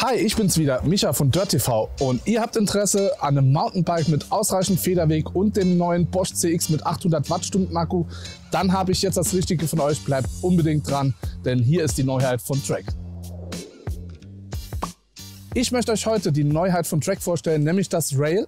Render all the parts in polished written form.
Hi, ich bin's wieder, Micha von Dirt TV und ihr habt Interesse an einem Mountainbike mit ausreichend Federweg und dem neuen Bosch CX mit 800 Wattstunden Akku, dann habe ich jetzt das Richtige von euch. Bleibt unbedingt dran, denn hier ist die Neuheit von Trek. Ich möchte euch heute die Neuheit von Trek vorstellen, nämlich das Rail.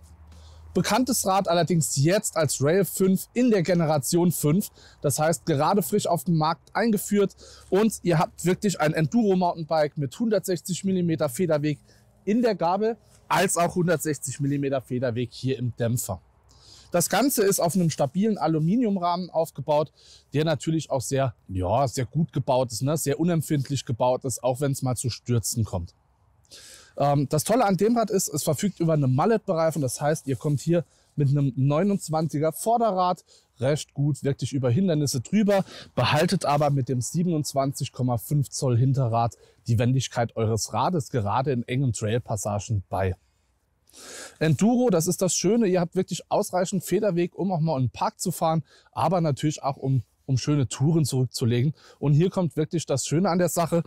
Bekanntes Rad, allerdings jetzt als Rail 5 in der Generation 5. Das heißt, gerade frisch auf den Markt eingeführt und ihr habt wirklich ein Enduro-Mountainbike mit 160 mm Federweg in der Gabel, als auch 160 mm Federweg hier im Dämpfer. Das Ganze ist auf einem stabilen Aluminiumrahmen aufgebaut, der natürlich auch sehr gut gebaut ist, ne? Sehr unempfindlich gebaut ist, auch wenn es mal zu Stürzen kommt. Das Tolle an dem Rad ist, es verfügt über eine Mallet-Bereifung. Das heißt, ihr kommt hier mit einem 29er Vorderrad recht gut wirklich über Hindernisse drüber, behaltet aber mit dem 27,5 Zoll Hinterrad die Wendigkeit eures Rades gerade in engen Trailpassagen bei. Enduro, das ist das Schöne, ihr habt wirklich ausreichend Federweg, um auch mal in den Park zu fahren, aber natürlich auch um schöne Touren zurückzulegen. Und hier kommt wirklich das Schöne an der Sache.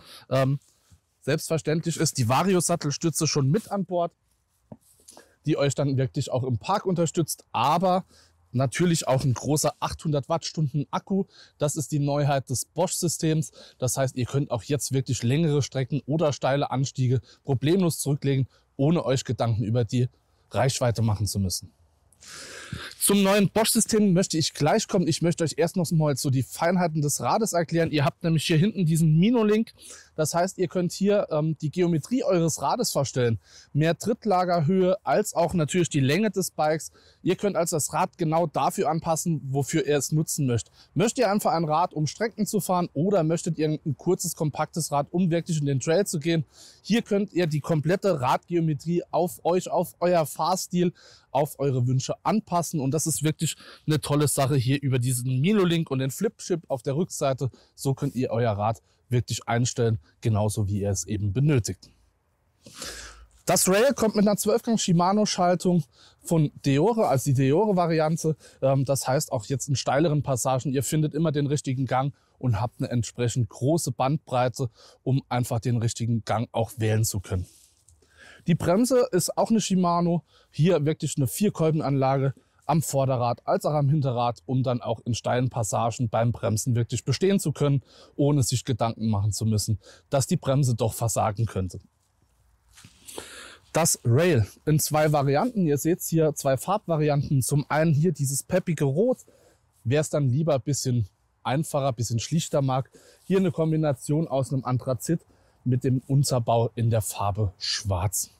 Selbstverständlich ist die Vario-Sattelstütze schon mit an Bord, die euch dann wirklich auch im Park unterstützt, aber natürlich auch ein großer 800 Wattstunden Akku. Das ist die Neuheit des Bosch-Systems. Das heißt, ihr könnt auch jetzt wirklich längere Strecken oder steile Anstiege problemlos zurücklegen, ohne euch Gedanken über die Reichweite machen zu müssen. Zum neuen Bosch-System möchte ich gleich kommen. Ich möchte euch erst noch mal so die Feinheiten des Rades erklären. Ihr habt nämlich hier hinten diesen Mino-Link. Das heißt, ihr könnt hier die Geometrie eures Rades verstellen. Mehr Trittlagerhöhe als auch natürlich die Länge des Bikes. Ihr könnt also das Rad genau dafür anpassen, wofür ihr es nutzen möchtet. Möchtet ihr einfach ein Rad, um Strecken zu fahren, oder möchtet ihr ein kurzes, kompaktes Rad, um wirklich in den Trail zu gehen? Hier könnt ihr die komplette Radgeometrie auf euch, auf euer Fahrstil, auf eure Wünsche anpassen. Und das ist wirklich eine tolle Sache hier über diesen Mino-Link und den Flip-Chip auf der Rückseite. So könnt ihr euer Rad wirklich einstellen, genauso wie ihr es eben benötigt. Das Rail kommt mit einer 12-Gang Shimano-Schaltung von Deore, also die Deore-Variante. Das heißt auch jetzt in steileren Passagen, ihr findet immer den richtigen Gang und habt eine entsprechend große Bandbreite, um einfach den richtigen Gang auch wählen zu können. Die Bremse ist auch eine Shimano, hier wirklich eine Vierkolbenanlage am Vorderrad als auch am Hinterrad, um dann auch in steilen Passagen beim Bremsen wirklich bestehen zu können, ohne sich Gedanken machen zu müssen, dass die Bremse doch versagen könnte. Das Rail in zwei Varianten, ihr seht hier zwei Farbvarianten. Zum einen hier dieses peppige Rot, wer es dann lieber ein bisschen einfacher, ein bisschen schlichter mag. Hier eine Kombination aus einem Anthrazit mit dem Unterbau in der Farbe Schwarz.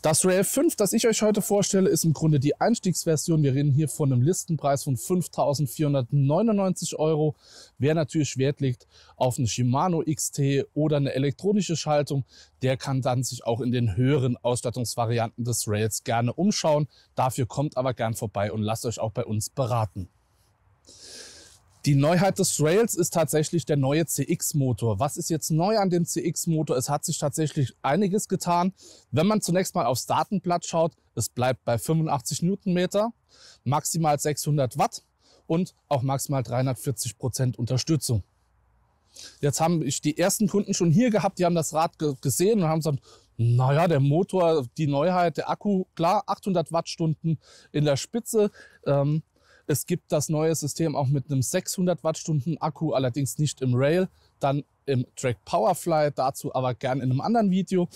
Das Rail 5, das ich euch heute vorstelle, ist im Grunde die Einstiegsversion. Wir reden hier von einem Listenpreis von 5.499 €. Wer natürlich Wert legt auf eine Shimano XT oder eine elektronische Schaltung, der kann dann sich auch in den höheren Ausstattungsvarianten des Rails gerne umschauen. Dafür kommt aber gern vorbei und lasst euch auch bei uns beraten. Die Neuheit des Rails ist tatsächlich der neue CX-Motor. Was ist jetzt neu an dem CX-Motor? Es hat sich tatsächlich einiges getan. Wenn man zunächst mal aufs Datenblatt schaut, es bleibt bei 85 Newtonmeter, maximal 600 Watt und auch maximal 340% Unterstützung. Jetzt habe ich die ersten Kunden schon hier gehabt, die haben das Rad gesehen und haben gesagt, naja, der Motor, die Neuheit, der Akku, klar, 800 Wattstunden in der Spitze. Es gibt das neue System auch mit einem 600 Wattstunden Akku, allerdings nicht im Rail, dann im Trek Powerfly, dazu aber gern in einem anderen Video.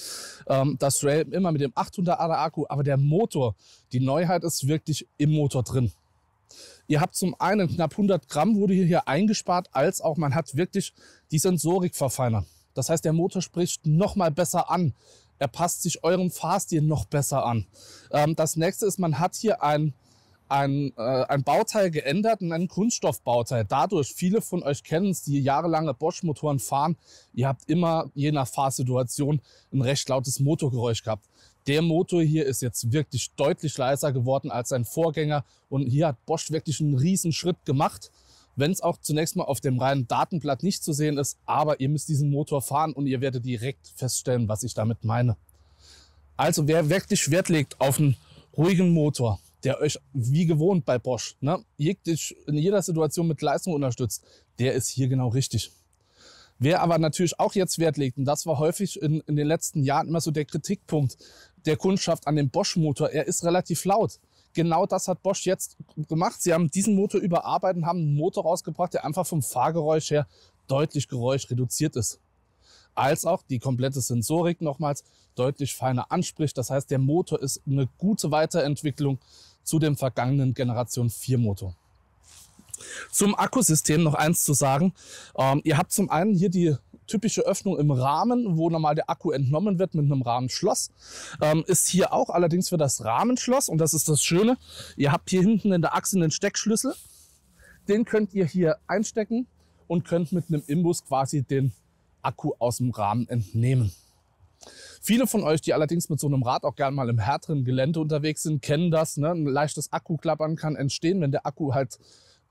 Das Rail immer mit dem 800er Akku, aber der Motor, die Neuheit ist wirklich im Motor drin. Ihr habt zum einen knapp 100 Gramm wurde hier eingespart, als auch man hat wirklich die Sensorik verfeinert. Das heißt, der Motor spricht noch mal besser an. Er passt sich eurem Fahrstil noch besser an. Das nächste ist, man hat hier ein Bauteil geändert in ein Kunststoffbauteil. Dadurch, viele von euch kennen es, die jahrelange Bosch-Motoren fahren, ihr habt immer, je nach Fahrsituation, ein recht lautes Motorgeräusch gehabt. Der Motor hier ist jetzt wirklich deutlich leiser geworden als sein Vorgänger und hier hat Bosch wirklich einen riesen Schritt gemacht, wenn es auch zunächst mal auf dem reinen Datenblatt nicht zu sehen ist, aber ihr müsst diesen Motor fahren und ihr werdet direkt feststellen, was ich damit meine. Also wer wirklich Wert legt auf einen ruhigen Motor, der euch wie gewohnt bei Bosch, ne, in jeder Situation mit Leistung unterstützt, der ist hier genau richtig. Wer aber natürlich auch jetzt Wert legt, und das war häufig in den letzten Jahren immer so der Kritikpunkt der Kundschaft an dem Bosch-Motor, er ist relativ laut. Genau das hat Bosch jetzt gemacht. Sie haben diesen Motor überarbeitet und haben einen Motor rausgebracht, der einfach vom Fahrgeräusch her deutlich geräuschreduziert ist. Als auch die komplette Sensorik nochmals deutlich feiner anspricht. Das heißt, der Motor ist eine gute Weiterentwicklung zu dem vergangenen Generation 4 Motor. Zum Akkusystem noch eins zu sagen. Ihr habt zum einen hier die typische Öffnung im Rahmen, wo normal der Akku entnommen wird mit einem Rahmenschloss. Ist hier auch allerdings für das Rahmenschloss, und das ist das Schöne, ihr habt hier hinten in der Achse einen Steckschlüssel. Den könnt ihr hier einstecken und könnt mit einem Imbus quasi den Akku aus dem Rahmen entnehmen. Viele von euch, die allerdings mit so einem Rad auch gerne mal im härteren Gelände unterwegs sind, kennen das. Ne? Ein leichtes Akkuklappern kann entstehen, wenn der Akku halt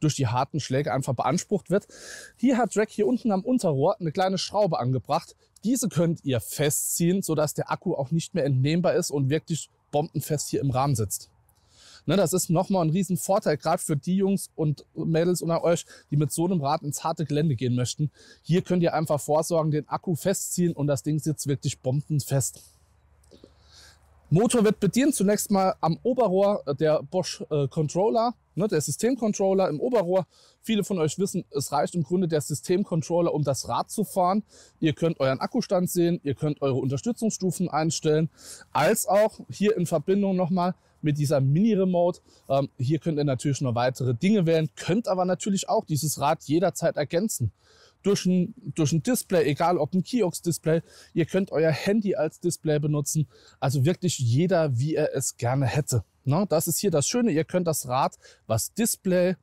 durch die harten Schläge einfach beansprucht wird. Hier hat Trek hier unten am Unterrohr eine kleine Schraube angebracht. Diese könnt ihr festziehen, sodass der Akku auch nicht mehr entnehmbar ist und wirklich bombenfest hier im Rahmen sitzt. Ne, das ist nochmal ein riesen Vorteil, gerade für die Jungs und Mädels unter euch, die mit so einem Rad ins harte Gelände gehen möchten. Hier könnt ihr einfach vorsorgen, den Akku festziehen und das Ding sitzt wirklich bombenfest. Motor wird bedient zunächst mal am Oberrohr der Bosch Controller, ne, der Systemcontroller im Oberrohr. Viele von euch wissen, es reicht im Grunde der Systemcontroller, um das Rad zu fahren. Ihr könnt euren Akkustand sehen, ihr könnt eure Unterstützungsstufen einstellen, als auch hier in Verbindung nochmal mit dieser Mini-Remote. Hier könnt ihr natürlich noch weitere Dinge wählen, könnt aber natürlich auch dieses Rad jederzeit ergänzen. Durch ein Display, egal ob ein Kiox-Display. Ihr könnt euer Handy als Display benutzen. Also wirklich jeder, wie er es gerne hätte. Ne? Das ist hier das Schöne. Ihr könnt das Rad, was Display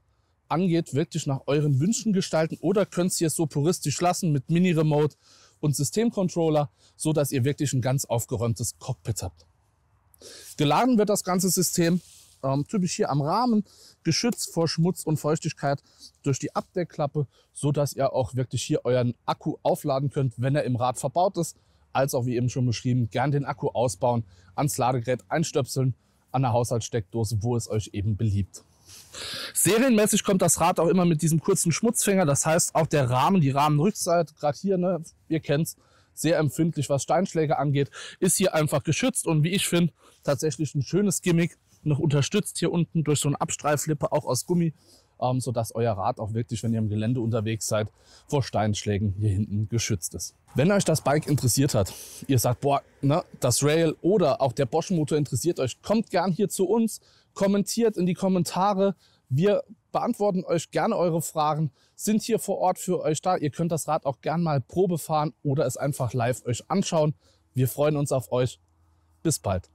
angeht, wirklich nach euren Wünschen gestalten oder könnt es hier so puristisch lassen mit Mini-Remote und Systemcontroller, so dass ihr wirklich ein ganz aufgeräumtes Cockpit habt. Geladen wird das ganze System typisch hier am Rahmen, geschützt vor Schmutz und Feuchtigkeit durch die Abdeckklappe, so dass ihr auch wirklich hier euren Akku aufladen könnt, wenn er im Rad verbaut ist, als auch wie eben schon beschrieben, gern den Akku ausbauen, ans Ladegerät einstöpseln, an der Haushaltssteckdose, wo es euch eben beliebt. Serienmäßig kommt das Rad auch immer mit diesem kurzen Schmutzfänger, das heißt auch der Rahmen, die Rahmenrückseite, gerade hier, ne, ihr kennt's, sehr empfindlich, was Steinschläge angeht, ist hier einfach geschützt und wie ich finde, tatsächlich ein schönes Gimmick, noch unterstützt hier unten durch so eine Abstreiflippe, auch aus Gummi, sodass euer Rad auch wirklich, wenn ihr im Gelände unterwegs seid, vor Steinschlägen hier hinten geschützt ist. Wenn euch das Bike interessiert hat, ihr sagt, boah, ne, das Rail oder auch der Bosch-Motor interessiert euch, kommt gern hier zu uns, kommentiert in die Kommentare. Wir beantworten euch gerne eure Fragen, sind hier vor Ort für euch da. Ihr könnt das Rad auch gern mal Probe fahren oder es einfach live euch anschauen. Wir freuen uns auf euch. Bis bald.